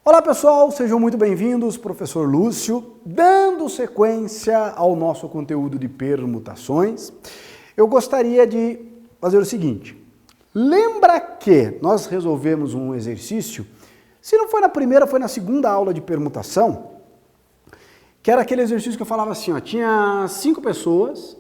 Olá pessoal, sejam muito bem-vindos, professor Lúcio, dando sequência ao nosso conteúdo de permutações. Eu gostaria de fazer o seguinte, lembra que nós resolvemos um exercício, se não foi na primeira, foi na segunda aula de permutação, que era aquele exercício que eu falava assim, ó, tinha 5 pessoas,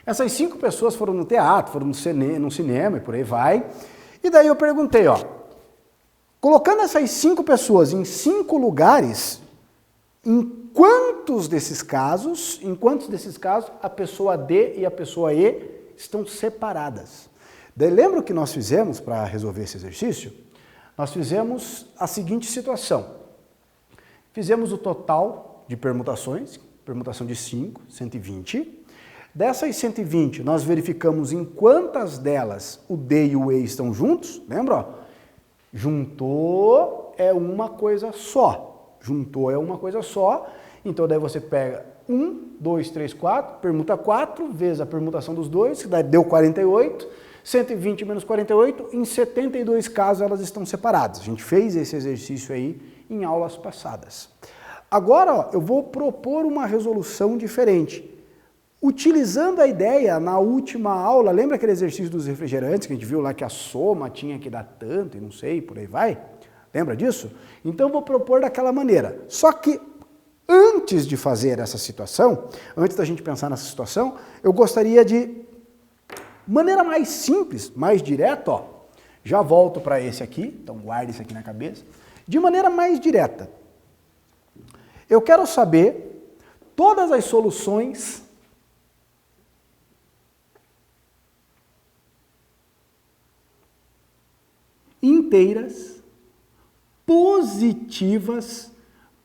essas 5 pessoas foram no teatro, foram no cinema e por aí vai. E daí eu perguntei, ó, colocando essas 5 pessoas em 5 lugares, em quantos desses casos a pessoa D e a pessoa E estão separadas? Daí lembra o que nós fizemos para resolver esse exercício? Nós fizemos a seguinte situação. Fizemos o total de permutações, permutação de 5, 120. Dessas 120, nós verificamos em quantas delas o D e o E estão juntos. Lembra? Ó? Juntou é uma coisa só. Juntou é uma coisa só. Então, daí você pega 1, 2, 3, 4, permuta 4, vezes a permutação dos dois, que daí deu 48. 120 menos 48, em 72 casos elas estão separadas. A gente fez esse exercício aí em aulas passadas. Agora, ó, eu vou propor uma resolução diferente. Utilizando a ideia, na última aula, lembra aquele exercício dos refrigerantes que a gente viu lá que a soma tinha que dar tanto e não sei, por aí vai? Lembra disso? Então eu vou propor daquela maneira. Só que antes de fazer essa situação, antes da gente pensar nessa situação, eu gostaria de maneira mais simples, mais direta, ó, já volto para esse aqui, então guarde isso aqui na cabeça, de maneira mais direta. Eu quero saber todas as soluções inteiras positivas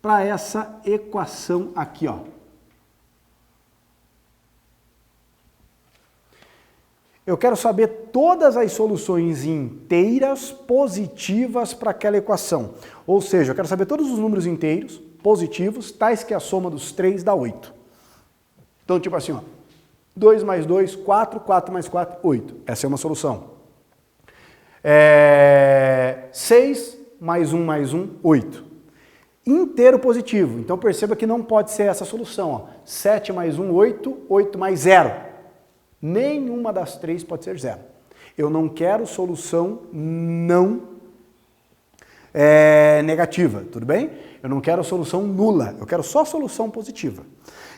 para essa equação aqui, ó. Eu quero saber todas as soluções inteiras positivas para aquela equação. Ou seja, eu quero saber todos os números inteiros positivos, tais que a soma dos 3 dá 8. Então, tipo assim, ó, 2 mais 2, 4, 4 mais 4, 8. Essa é uma solução. 6 mais 1, 8. Inteiro positivo. Então perceba que não pode ser essa solução. Ó. 7 mais 1, 8. 8 mais 0. Nenhuma das 3 pode ser 0. Eu não quero solução não negativa, tudo bem? Eu não quero solução nula, eu quero só solução positiva.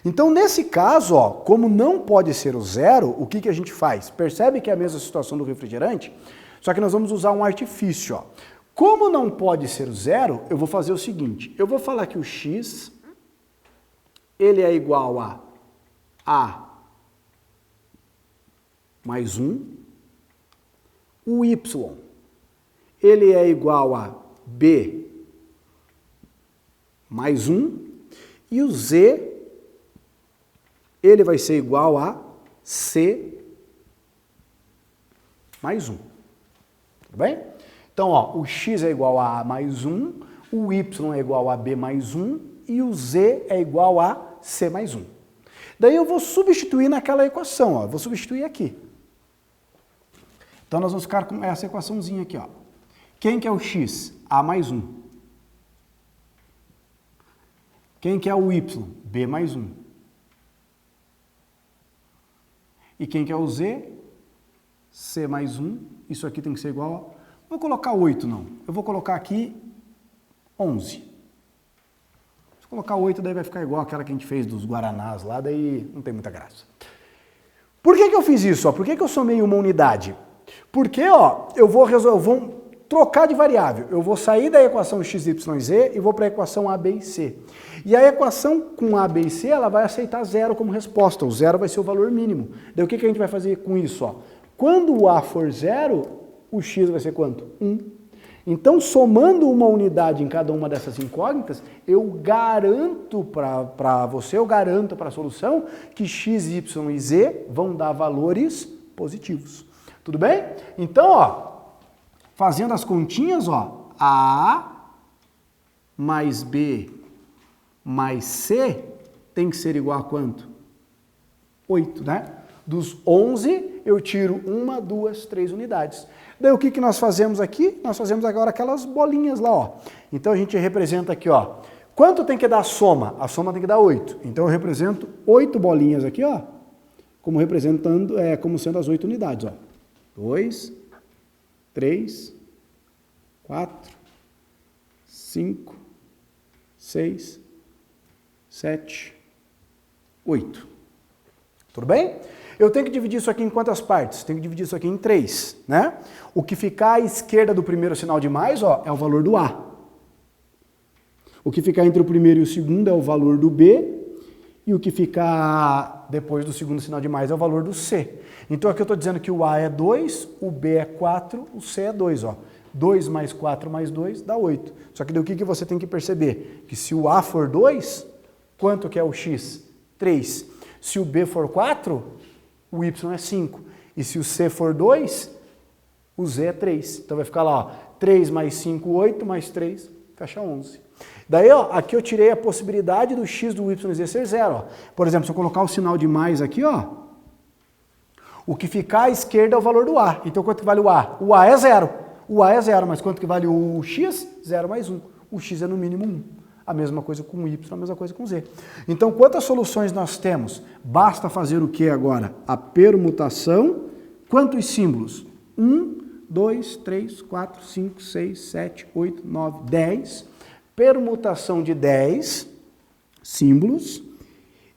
Então nesse caso, ó, como não pode ser o 0, o que a gente faz? Percebe que é a mesma situação do refrigerante? Só que nós vamos usar um artifício. Ó. Como não pode ser o 0, eu vou fazer o seguinte. Eu vou falar que o x ele é igual a mais 1. O y ele é igual a b mais 1. E o z ele vai ser igual a c mais 1. Tudo bem? Então, ó, o x é igual a A mais 1, o y é igual a B mais 1 e o z é igual a C mais 1. Daí eu vou substituir naquela equação, ó, vou substituir aqui. Então nós vamos ficar com essa equaçãozinha aqui, ó. Quem que é o x? A mais 1. Quem que é o y? B mais 1. E quem que é o z? C mais 1, isso aqui tem que ser igual a... Vou colocar 8 não, eu vou colocar aqui 11. Se colocar 8 daí vai ficar igual aquela que a gente fez dos Guaranás lá, daí não tem muita graça. Por que eu fiz isso? Ó? Por que eu somei uma unidade? Porque ó, eu vou trocar de variável, eu vou sair da equação x, y, z e vou para a equação a, b e c. E a equação com a, b e c, ela vai aceitar 0 como resposta, o 0 vai ser o valor mínimo. Daí o que a gente vai fazer com isso? Ó? Quando o A for 0, o x vai ser quanto? 1. Então, somando uma unidade em cada uma dessas incógnitas, eu garanto para você, eu garanto para a solução que x, y e z vão dar valores positivos. Tudo bem? Então, ó, fazendo as continhas, ó, A mais B mais C tem que ser igual a quanto? 8, né? Dos 11, eu tiro 1, 2, 3 unidades. Daí o que nós fazemos aqui? Nós fazemos agora aquelas bolinhas lá, ó. Então a gente representa aqui, ó. Quanto tem que dar a soma? A soma tem que dar 8. Então eu represento 8 bolinhas aqui, ó. Como representando, como sendo as 8 unidades, ó. 2, 3, 4, 5, 6, 7, 8. Tudo bem? Eu tenho que dividir isso aqui em quantas partes? Tenho que dividir isso aqui em 3, né? O que ficar à esquerda do primeiro sinal de mais, ó, é o valor do A. O que ficar entre o primeiro e o segundo é o valor do B. E o que ficar depois do segundo sinal de mais é o valor do C. Então aqui eu estou dizendo que o A é 2, o B é 4, o C é 2, ó. 2 mais 4 mais 2 dá 8. Só que daí o que você tem que perceber? Que se o A for 2, quanto que é o X? 3. Se o B for 4, o Y é 5. E se o C for 2, o Z é 3. Então vai ficar lá, ó, 3 mais 5, 8, mais 3, fecha 11. Daí, ó, aqui eu tirei a possibilidade do X do Y e Z ser 0. Ó. Por exemplo, se eu colocar o sinal de mais aqui, ó, o que ficar à esquerda é o valor do A. Então quanto que vale o A? O A é 0. O A é 0, mas quanto que vale o X? 0 mais 1. O X é no mínimo 1. A mesma coisa com o Y, a mesma coisa com o Z. Então, quantas soluções nós temos? Basta fazer o que agora? A permutação. Quantos símbolos? 1, 2, 3, 4, 5, 6, 7, 8, 9, 10. Permutação de 10 símbolos.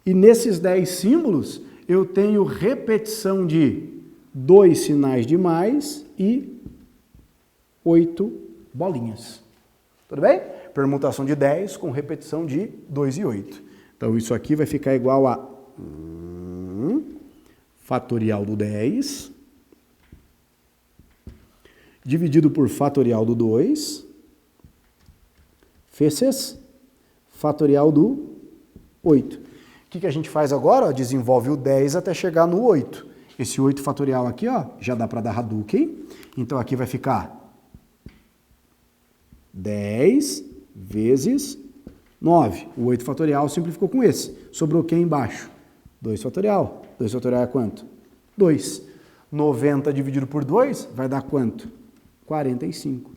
E nesses 10 símbolos, eu tenho repetição de 2 sinais de mais e 8 bolinhas. Tudo bem? Permutação de 10 com repetição de 2 e 8. Então, isso aqui vai ficar igual a fatorial do 10 dividido por fatorial do 2 vezes fatorial do 8. O que a gente faz agora? Ó, desenvolve o 10 até chegar no 8. Esse 8 fatorial aqui, ó, já dá para dar Hadouken. Então, aqui vai ficar 10 vezes 9. O 8 fatorial simplificou com esse. Sobrou o que embaixo? 2 fatorial. 2 fatorial é quanto? 2. 90 dividido por 2 vai dar quanto? 45. O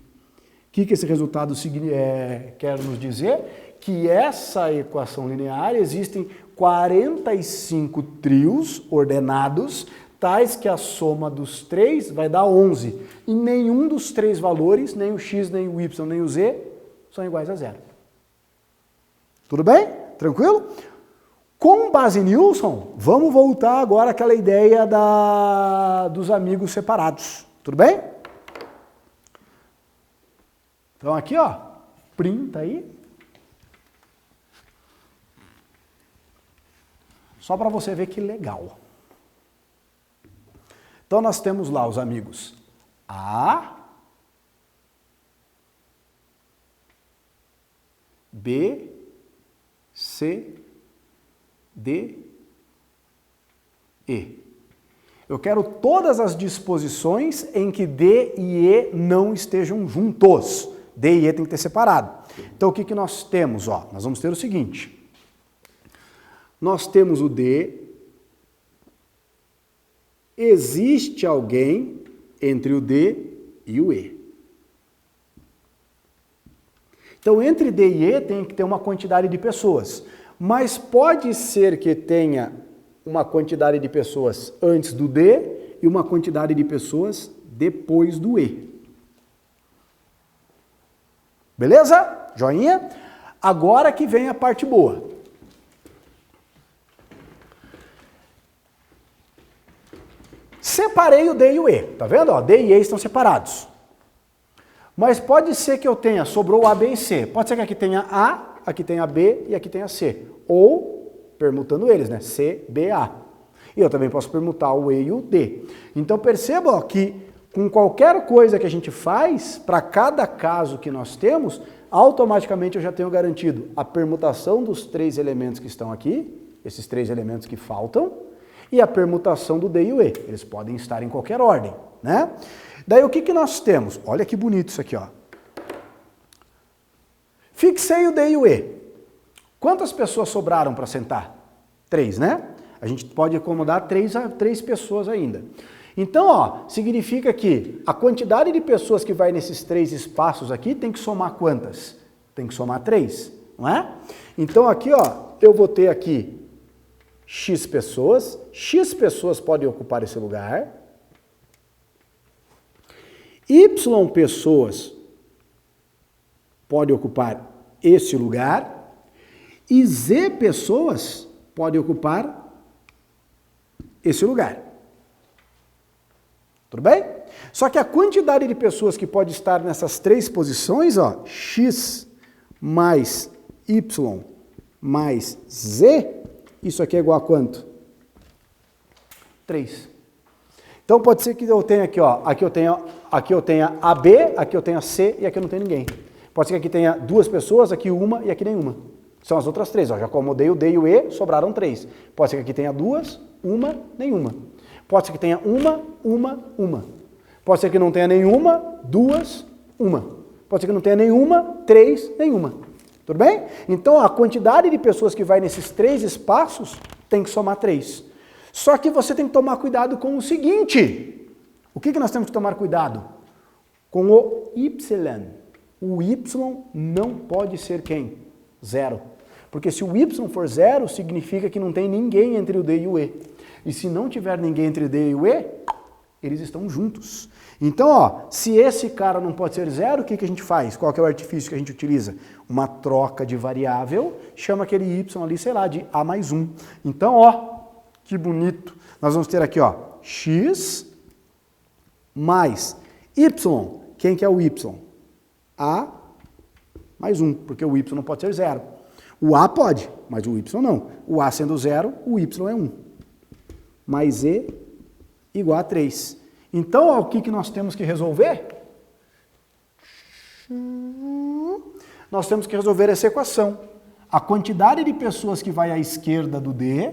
que esse resultado quer nos dizer? Que essa equação linear existem 45 trios ordenados, tais que a soma dos 3 vai dar 11. E nenhum dos 3 valores, nem o x, nem o y, nem o z, são iguais a 0. Tudo bem? Tranquilo? Com base em Nilson, vamos voltar agora àquela ideia dos amigos separados. Tudo bem? Então aqui, ó, printa aí. Só para você ver que legal. Então nós temos lá os amigos A, B, C, D, E. Eu quero todas as disposições em que D e E não estejam juntos. D e E tem que ter separado. Então o que nós temos? Ó, nós vamos ter o seguinte. Nós temos o D. Existe alguém entre o D e o E. Então, entre D e E tem que ter uma quantidade de pessoas. Mas pode ser que tenha uma quantidade de pessoas antes do D e uma quantidade de pessoas depois do E. Beleza? Joinha? Agora que vem a parte boa. Separei o D e o E, tá vendo? Ó, D e E estão separados. Mas pode ser que eu tenha, sobrou A, B e C. Pode ser que aqui tenha A, aqui tenha B e aqui tenha C. Ou, permutando eles, né? C, B, A. E eu também posso permutar o E e o D. Então perceba ó, que com qualquer coisa que a gente faz, para cada caso que nós temos, automaticamente eu já tenho garantido a permutação dos 3 elementos que estão aqui, esses 3 elementos que faltam, e a permutação do D e o E. Eles podem estar em qualquer ordem, né? Daí o que nós temos? Olha que bonito isso aqui, ó. Fixei o D e o E. Quantas pessoas sobraram para sentar? 3, né? A gente pode acomodar três pessoas ainda. Então, ó, significa que a quantidade de pessoas que vai nesses 3 espaços aqui tem que somar quantas? Tem que somar 3, não é? Então aqui, ó, eu vou ter aqui X pessoas podem ocupar esse lugar, Y pessoas podem ocupar esse lugar, e Z pessoas podem ocupar esse lugar. Tudo bem? Só que a quantidade de pessoas que pode estar nessas 3 posições, ó, X mais Y mais Z, isso aqui é igual a quanto? 3. Então pode ser que eu tenha aqui, ó, aqui eu tenha AB, aqui eu tenha C e aqui eu não tenho ninguém. Pode ser que aqui tenha 2 pessoas, aqui uma e aqui nenhuma. São as outras 3, ó, já acomodei o D e o E, sobraram 3. Pode ser que aqui tenha 2, uma, nenhuma. Pode ser que tenha uma. Pode ser que não tenha nenhuma, 2, uma. Pode ser que não tenha nenhuma, 3, nenhuma. Tudo bem? Então a quantidade de pessoas que vai nesses 3 espaços tem que somar 3. Só que você tem que tomar cuidado com o seguinte. O que nós temos que tomar cuidado? Com o Y. O Y não pode ser quem? 0. Porque se o Y for 0, significa que não tem ninguém entre o D e o E. E se não tiver ninguém entre o D e o E, eles estão juntos. Então, ó, se esse cara não pode ser 0, o que a gente faz? Qual que é o artifício que a gente utiliza? Uma troca de variável, chama aquele Y ali, sei lá, de A mais 1. Então, ó, que bonito. Nós vamos ter aqui, ó, X mais Y. Quem que é o Y? A mais 1, porque o Y não pode ser 0. O A pode, mas o Y não. O A sendo 0, o Y é 1. Mais E igual a 3. Então, ó, o que nós temos que resolver? Nós temos que resolver essa equação. A quantidade de pessoas que vai à esquerda do D,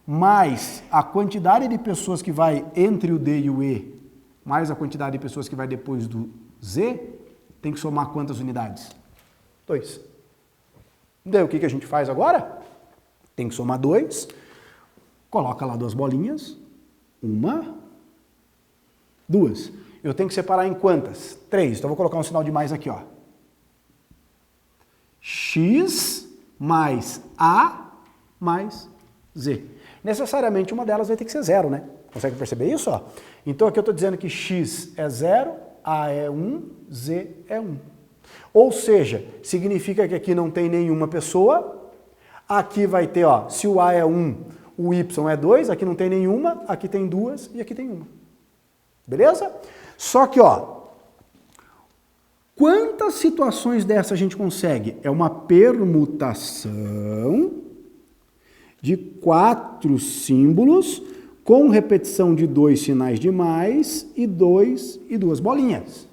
mais a quantidade de pessoas que vai entre o D e o E, mais a quantidade de pessoas que vai depois do Z, tem que somar quantas unidades? 2. Daí o que a gente faz agora? Tem que somar 2. Coloca lá 2 bolinhas. 1, 2. Eu tenho que separar em quantas? 3. Então, vou colocar um sinal de mais aqui, ó. X mais A mais Z. Necessariamente uma delas vai ter que ser 0, né? Consegue perceber isso? Ó? Então, aqui eu estou dizendo que X é 0, A é 1, Z é 1. Ou seja, significa que aqui não tem nenhuma pessoa. Aqui vai ter, ó, se o A é 1, o Y é 2, aqui não tem nenhuma, aqui tem 2 e aqui tem 1. Beleza? Só que, ó, quantas situações dessa a gente consegue? É uma permutação de 4 símbolos com repetição de 2 sinais de mais e 2 e 2 bolinhas.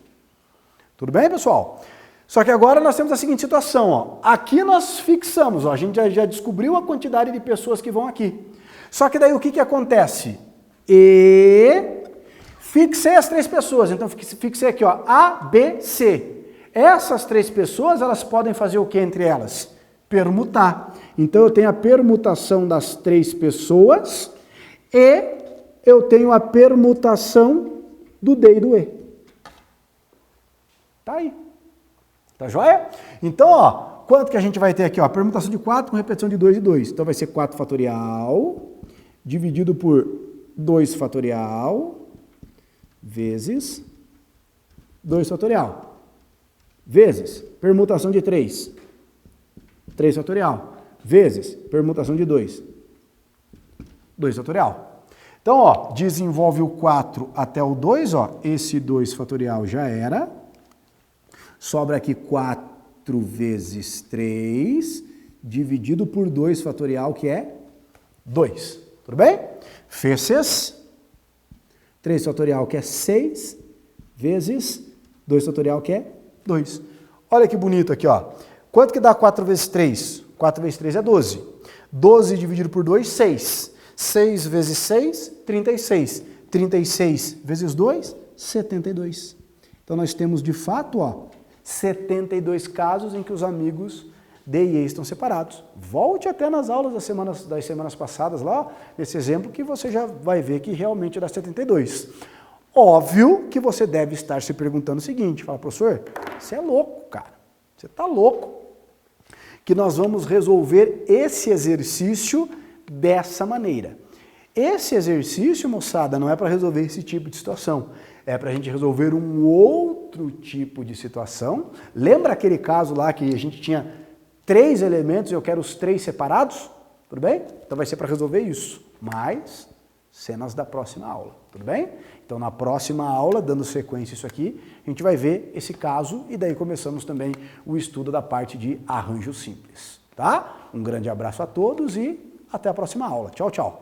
Tudo bem, pessoal? Só que agora nós temos a seguinte situação, ó. Aqui nós fixamos, ó, a gente já descobriu a quantidade de pessoas que vão aqui. Só que daí o que acontece? Fixei as 3 pessoas, então fixei aqui, ó, A, B, C. Essas 3 pessoas, elas podem fazer o que entre elas? Permutar. Então eu tenho a permutação das 3 pessoas e eu tenho a permutação do D e do E. Tá aí. Tá joia? Então, ó, quanto que a gente vai ter aqui? Ó, permutação de 4 com repetição de 2 e 2. Então vai ser 4 fatorial dividido por 2 fatorial vezes 2 fatorial vezes permutação de 3. 3 fatorial vezes permutação de 2. 2 fatorial. Então, ó, desenvolve o 4 até o 2, ó, esse 2 fatorial já era. Sobra aqui 4 vezes 3, dividido por 2 fatorial, que é 2. Tudo bem? Vezes 3 fatorial, que é 6, vezes 2 fatorial, que é 2. Olha que bonito aqui, ó. Quanto que dá 4 vezes 3? 4 vezes 3 é 12. 12 dividido por 2, 6. 6 vezes 6, 36. 36 vezes 2, 72. Então nós temos de fato, ó, 72 casos em que os amigos D e E estão separados. Volte até nas aulas das semanas passadas lá, nesse exemplo, que você já vai ver que realmente dá 72. Óbvio que você deve estar se perguntando o seguinte, fala, professor, você é louco, cara, você está louco, que nós vamos resolver esse exercício dessa maneira. Esse exercício, moçada, não é para resolver esse tipo de situação, é para a gente resolver um outro tipo de situação. Lembra aquele caso lá que a gente tinha 3 elementos e eu quero os 3 separados? Tudo bem? Então vai ser para resolver isso, mas cenas da próxima aula, tudo bem? Então na próxima aula, dando sequência isso aqui, a gente vai ver esse caso e daí começamos também o estudo da parte de arranjo simples, tá? Um grande abraço a todos e até a próxima aula. Tchau, tchau!